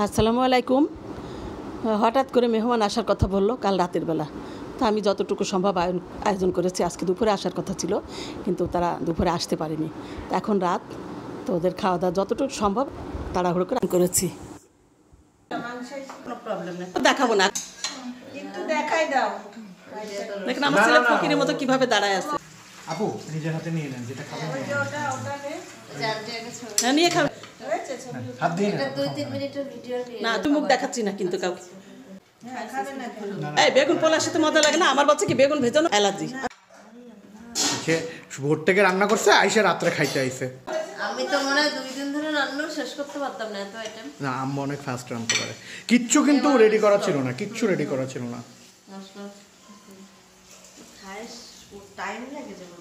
আসসালামু আলাইকুম। হঠাৎ করে মেহমান আসার কথা বললো কাল রাতের বেলা, তো আমি যতটুকু সম্ভব আয়োজন করেছি। আজকে দুপুরে আসার কথা ছিল, কিন্তু তারা দুপুরে আসতে পারেনি। তো এখন রাত, তো ওদের খাওয়া দাওয়া যতটুকু সম্ভব তাড়াহুড়ো করে করেছি। দেখাবো না, দেখেন আমার ছেলে ফকিরের মতো কিভাবে দাঁড়ায় আছে। আপু নিজের হাতে নিয়ে নেন, যেটা খাবেন নিয়ে খাবে হাত দিয়ে নেন। না, তুমি মুখ দেখাচ্ছি না কিন্তু কাউকে। এই বেগুন পোলার সাথে মজা লাগে না? আমার বাচ্চা কি বেগুন ভেজানো অ্যালার্জি। সে ভোর থেকে রান্না করছে, আইসা রাত্রে খাইতে আইছে। আমি তো মনে হয় 2 দিন ধরে রান্না শেষ করতে পারতাম না এত আইটেম। না, আম্মা অনেক ফাস্ট রান্না করে। কিচ্ছু কিন্তু রেডি করা ছিল না, কিচ্ছু রেডি করা ছিল না। খাইস টাইম লাগে যেমন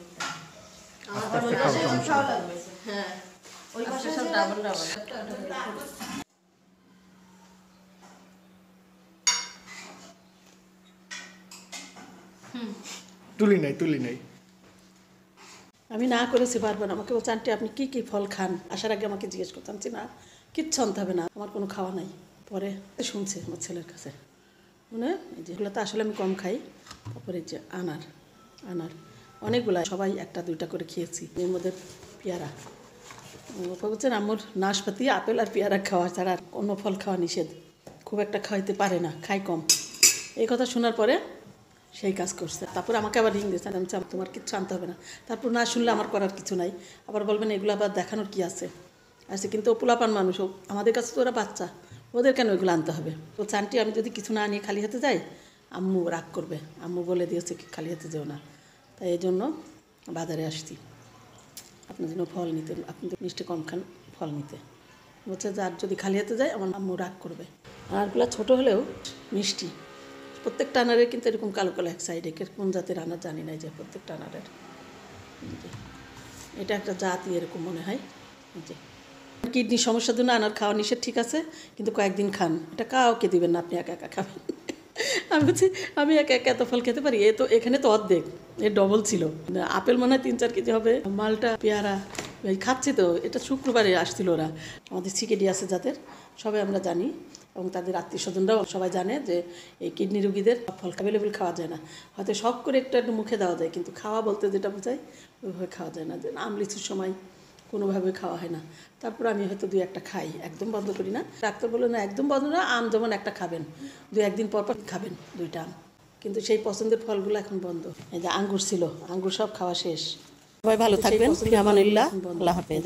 আস্তে আস্তে খাও, সমস্যা নেই। হ্যাঁ, ওই পাশে সব ডাবল ডাবল। তুলি নাই। আমি না করেছি বারবার। আমাকে বলছে, আন্টি আপনি কী কী ফল খান? আসার আগে আমাকে জিজ্ঞেস করতাম যে না, কিচ্ছু আনতে হবে না, আমার কোনো খাওয়া নাই। পরে শুনছে আমার ছেলের কাছে, মানে যেগুলো তো আসলে আমি কম খাই। তারপরে যে আনার অনেকগুলো, সবাই 1-2টা করে খেয়েছি। এর মধ্যে পেয়ারা, বলছেন আম্মুর নাশপাতি, আপেল আর পেয়ারা খাওয়া ছাড়া অন্য ফল খাওয়া নিষেধ, খুব একটা খাইতে পারে না, খাই কম। এই কথা শোনার পরে সেই কাজ করছে। তারপর আমাকে আবার রিং দিয়েছে, আমি তোমার কিচ্ছু আনতে হবে না। তারপর না শুনলে আমার করার কিছু নাই। আবার বলবেন এগুলো আবার দেখানোর কি আছে। কিন্তু পোলাপান মানুষ, আমাদের কাছে তো ওরা বাচ্চা, ওদের কেন এগুলো আনতে হবে? তো আন্টি আমি যদি কিছু না নিয়ে খালি হাতে যাই, আম্মু রাগ করবে। আম্মু বলে দিয়েছে খালি হাতে যেও না। তাই এই জন্য বাজারে আসছি আপনার জন্য ফল নিতে। আপনি তো মিষ্টি কম খান, ফল নিতে বলছে যে আর যদি খালি হাতে যায় আমার আম্মু রাগ করবে। আনারগুলো ছোটো হলেও মিষ্টি। প্রত্যেকটা আনারের কিন্তু এরকম কালো কালো এক সাইডে, কোন জাতের আনার জানি না, যে প্রত্যেকটা আনারের এটা একটা জাতি এরকম মনে হয়। যে কিডনির সমস্যার জন্য আনার খাওয়া নিষেধ, ঠিক আছে, কিন্তু কয়েকদিন খান। এটা কাউকে দিবেন না, আপনি একা একা খাবেন। আমি বলছি আমি একা একা এত ফল খেতে পারি? তো এখানে তো অর্ধেক, এর ডবল ছিল। আপেল মনে হয় 3-4 কেজি হবে, মালটা পেয়ারা খাচ্ছি। তো এটা শুক্রবারে আসছিল ওরা, আমাদের সিকেডি আছে যাদের, সবাই আমরা জানি, এবং তাদের আত্মীয় স্বজনরাও সবাই জানে যে এই কিডনি রোগীদের ফল অ্যাভেলেবেল খাওয়া যায় না। হয়তো শখ করে একটু মুখে দেওয়া যায়, কিন্তু খাওয়া বলতে যেটা বোঝায় ওইভাবে খাওয়া যায় না। যে আম লিচুর সময় কোনোভাবে খাওয়া হয় না। তারপর আমি হয়তো 2-1টা খাই, একদম বন্ধ করি না। ডাক্তার বললো না একদম বন্ধ না, আম যেমন একটা খাবেন, 2-1 দিন পর খাবেন 2টা আম, কিন্তু সেই পছন্দের ফলগুলো এখন বন্ধ। এই যে আঙ্গুর ছিল, আঙ্গুর সব খাওয়া শেষ। সবাই ভালো থাকবেন, আমানুল্লাহ, আল্লাহ হাফেজ।